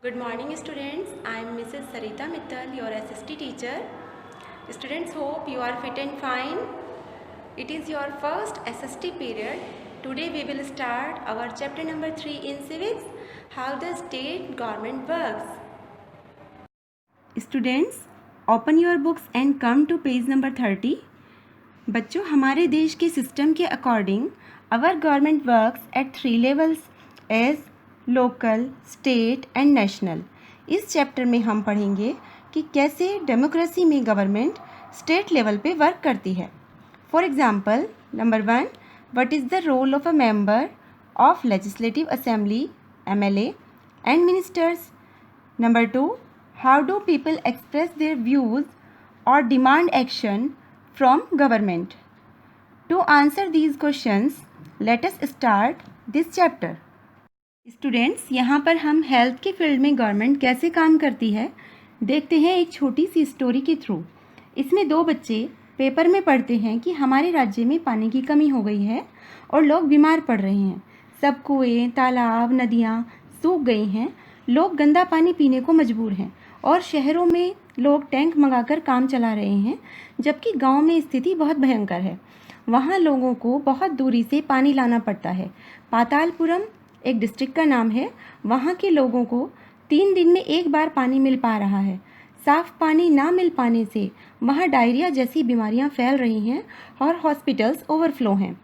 Good morning students, I am Mrs. Sarita Mittal, your SST teacher. Students, hope you are fit and fine. It is your first SST period. Today we will start our chapter number 3 in civics, how the state government works. Students, open your books and come to page number 30. बच्चों, हमारे देश के system के according our government works at 3 levels as local, state and national. इस chapter में हम पढ़ेंगे कि कैसे डेमोक्रेसी में गवर्नमेंट स्टेट लेवल पे वर्क करती है। For example, number 1, what is the role of a member of legislative assembly MLA and ministers. Number 2, how do people express their views और demand action from government. To answer these questions, let us start this chapter. Students, यहाँ पर हम health के field में government कैसे काम करती है देखते हैं एक छोटी सी स्टोरी के थ्रू। इसमें 2 बच्चे पेपर में पढ़ते हैं कि हमारे राज्य में पानी की कमी हो गई है और लोग बीमार पड़ रहे हैं। सब कुएं, तालाब, नदियाँ सूख गई हैं। लोग गंदा पानी पीने को मजबूर हैं और शहरों में लोग टैंक मंगाकर काम चला रहे हैं, जबकि गांव में स्थिति बहुत भयंकर है। वहां लोगों को बहुत दूरी से पानी लाना पड़ता है। पातालपुरम एक डिस्ट्रिक्ट का नाम है। वहां के लोगों को 3 दिन में एक बार पानी मिल पा रहा है। साफ पानी ना मिल पाने से वहां डायरिया जैसी बीमारियां फैल रही हैं और हॉस्पिटल्स ओवरफ्लो हैं।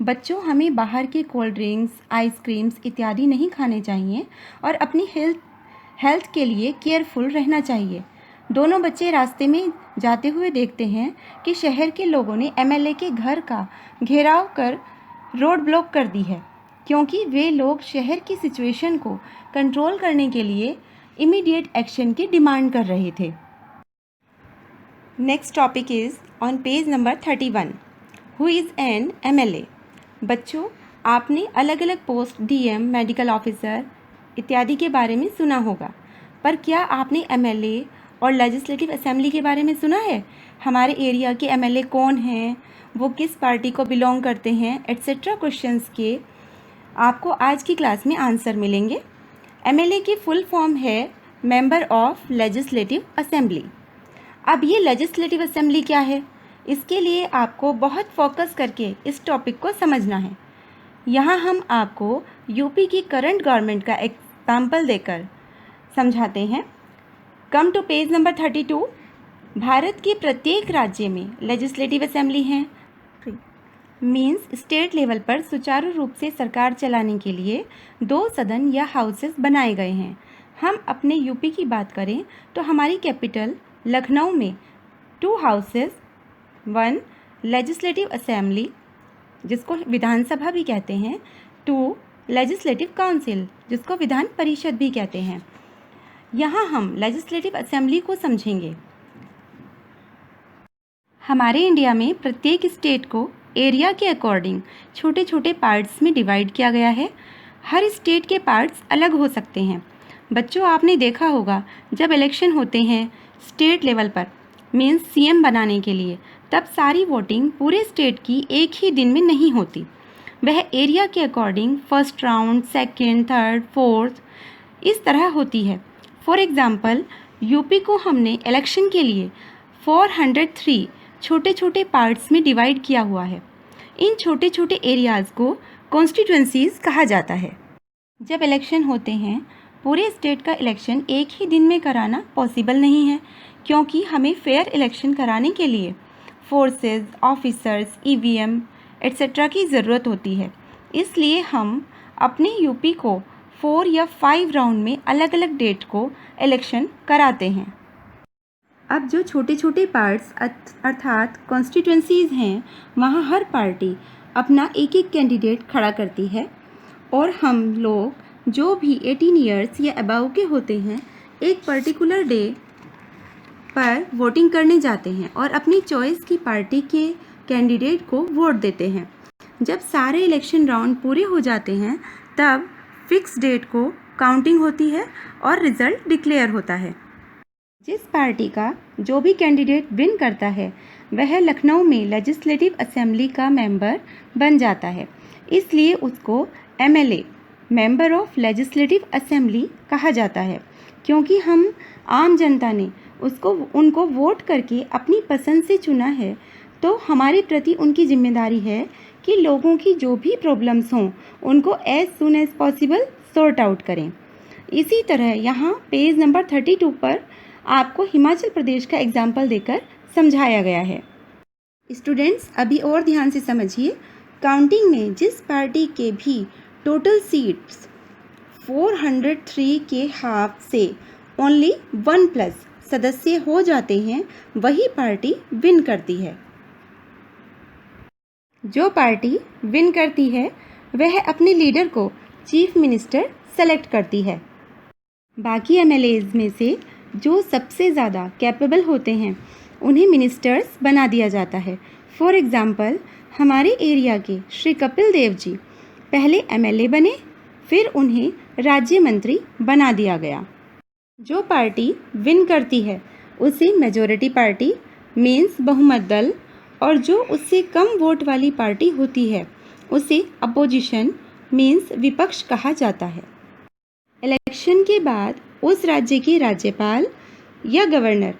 बच्चों, हमें बाहर के कोल्ड ड्रिंक्स, आइसक्रीम्स इत्यादि नहीं खाने चाहिए और अपनी हेल्थ के लिए केयरफुल रहना चाहिए। दोनों बच्चे रास्ते में जाते हुए देखते हैं कि शहर के लोगों ने MLA के घर का घेराव कर रोड ब्लॉक कर दी है, क्योंकि वे लोग शहर की सिचुएशन को कंट्रोल करने के लिए इमीडिएट एक्शन की डिमांड कर रहे थे। Next topic is on page number 31, who is an MLA। बच्चों, आपने अलग अलग पोस्ट DM, मेडिकल ऑफिसर इत्यादि के बारे में सुना होगा, पर क्या आपने MLA और लेजिस्लेटिव असेंबली के बारे में सुना है? हमारे एरिया के MLA कौन हैं, वो किस पार्टी को बिलोंग करते हैं, एट्सेट्रा क्वेश्चंस के आपको आज की क्लास में आंसर मिलेंगे। MLA की फुल फॉर्म है मेंबर ऑफ लेजिस्लेटिव असेंबली। अब ये लेजिस्लेटिव असेंबली क्या है, इसके लिए आपको बहुत फोकस करके इस टॉपिक को समझना है। यहाँ हम आपको यूपी की करंट गवर्नमेंट का एग्जाम्पल देकर समझाते हैं। Come to page number 32। Bharat के प्रत्येक राज्य में लेजिस्लेटिव असेंबली हैं। मीन्स स्टेट लेवल पर सुचारू रूप से सरकार चलाने के लिए 2 सदन या हाउसेस बनाए गए हैं। हम अपने यूपी की बात करें तो हमारी कैपिटल लखनऊ में 2 हाउसेस, 1 लेजिस्लेटिव असेंबली जिसको विधानसभा भी कहते हैं, 2 लेजिस्लेटिव काउंसिल जिसको विधान परिषद भी कहते हैं। यहाँ हम लेजिस्लेटिव असेंबली को समझेंगे। हमारे इंडिया में प्रत्येक स्टेट को एरिया के अकॉर्डिंग छोटे छोटे पार्ट्स में डिवाइड किया गया है। हर स्टेट के पार्ट्स अलग हो सकते हैं। बच्चों, आपने देखा होगा जब इलेक्शन होते हैं स्टेट लेवल पर, मीन्स CM बनाने के लिए, तब सारी वोटिंग पूरे स्टेट की एक ही दिन में नहीं होती। वह एरिया के according first round, second, third, fourth इस तरह होती है। फॉर एग्ज़ाम्पल, यूपी को हमने इलेक्शन के लिए 403 छोटे छोटे पार्ट्स में डिवाइड किया हुआ है। इन छोटे छोटे एरियाज़ को कॉन्स्टिट्यूएंसीज़ कहा जाता है। जब इलेक्शन होते हैं, पूरे स्टेट का इलेक्शन एक ही दिन में कराना पॉसिबल नहीं है, क्योंकि हमें फेयर इलेक्शन कराने के लिए फोर्सेस, ऑफिसर्स, EVM एट्सेट्रा की ज़रूरत होती है। इसलिए हम अपने यूपी को 4 या 5 राउंड में अलग अलग डेट को इलेक्शन कराते हैं। अब जो छोटे छोटे पार्ट्स अर्थात कॉन्स्टिट्यूएंसीज़ हैं, वहाँ हर पार्टी अपना एक एक कैंडिडेट खड़ा करती है और हम लोग जो भी 18 ईयर्स या अबव के होते हैं एक पर्टिकुलर डे पर वोटिंग करने जाते हैं और अपनी चॉइस की पार्टी के कैंडिडेट को वोट देते हैं। जब सारे इलेक्शन राउंड पूरे हो जाते हैं, तब फिक्स डेट को काउंटिंग होती है और रिज़ल्ट डिक्लेयर होता है। जिस पार्टी का जो भी कैंडिडेट विन करता है, वह लखनऊ में लेजिस्लेटिव असेंबली का मेंबर बन जाता है। इसलिए उसको MLA member of legislative assembly कहा जाता है। क्योंकि हम आम जनता ने उनको वोट करके अपनी पसंद से चुना है, तो हमारे प्रति उनकी जिम्मेदारी है कि लोगों की जो भी प्रॉब्लम्स हों उनको as soon as possible sort out करें। इसी तरह यहाँ पेज नंबर 32 पर आपको हिमाचल प्रदेश का एग्जाम्पल देकर समझाया गया है। स्टूडेंट्स, अभी और ध्यान से समझिए। काउंटिंग में जिस पार्टी के भी टोटल सीट्स 403 के हाफ से ओनली 1+ सदस्य हो जाते हैं, वही पार्टी विन करती है। जो पार्टी विन करती है वह अपने लीडर को चीफ मिनिस्टर सेलेक्ट करती है। बाकी एमएलएज में से जो सबसे ज़्यादा कैपेबल होते हैं उन्हें मिनिस्टर्स बना दिया जाता है। फॉर एग्ज़ाम्पल, हमारे एरिया के श्री कपिल देव जी पहले एमएलए बने, फिर उन्हें राज्य मंत्री बना दिया गया। जो पार्टी विन करती है उसे मेजॉरिटी पार्टी मीन्स बहुमत दल, और जो उससे कम वोट वाली पार्टी होती है उसे अपोजिशन मीन्स विपक्ष कहा जाता है। इलेक्शन के बाद उस राज्य के राज्यपाल या governor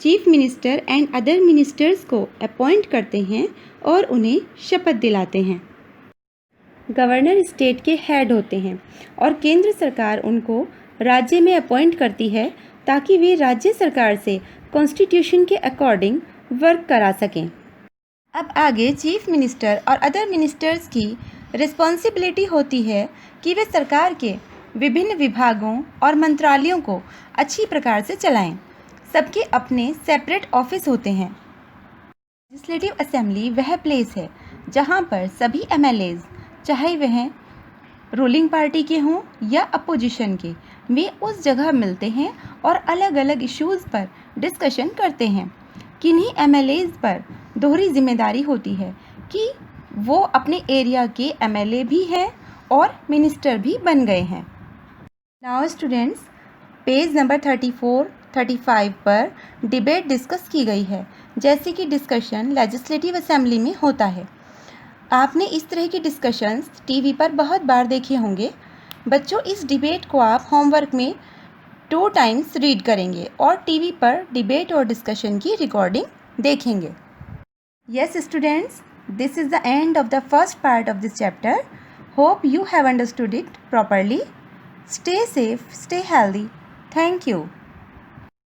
chief minister and other ministers को अपॉइंट करते हैं और उन्हें शपथ दिलाते हैं। गवर्नर स्टेट के हेड होते हैं और केंद्र सरकार उनको राज्य में अपॉइंट करती है ताकि वे राज्य सरकार से कॉन्स्टिट्यूशन के अकॉर्डिंग वर्क करा सकें। अब आगे चीफ मिनिस्टर और अदर मिनिस्टर्स की रिस्पॉन्सिबिलिटी होती है कि वे सरकार के विभिन्न विभागों और मंत्रालयों को अच्छी प्रकार से चलाएं। सबके अपने सेपरेट ऑफिस होते हैं। लेजिस्लेटिव असेंबली वह प्लेस है जहां पर सभी एमएलएज, चाहे वह रूलिंग पार्टी के हों या अपोजिशन के, वे उस जगह मिलते हैं और अलग अलग इश्यूज़ पर डिस्कशन करते हैं। किन्हीं एमएलएज पर दोहरी जिम्मेदारी होती है कि वो अपने एरिया के एमएलए भी हैं और मिनिस्टर भी बन गए हैं। नाउ स्टूडेंट्स, पेज नंबर 34-35 पर डिबेट डिस्कस की गई है, जैसे कि डिस्कशन लेजिस्लेटिव असेंबली में होता है। आपने इस तरह की डिस्कशंस टीवी पर बहुत बार देखे होंगे। बच्चों, इस डिबेट को आप होमवर्क में 2 टाइम्स रीड करेंगे और टीवी पर डिबेट और डिस्कशन की रिकॉर्डिंग देखेंगे। Yes students, this is the end of the first part of this chapter. Hope you have understood it properly. Stay safe, stay healthy. Thank you.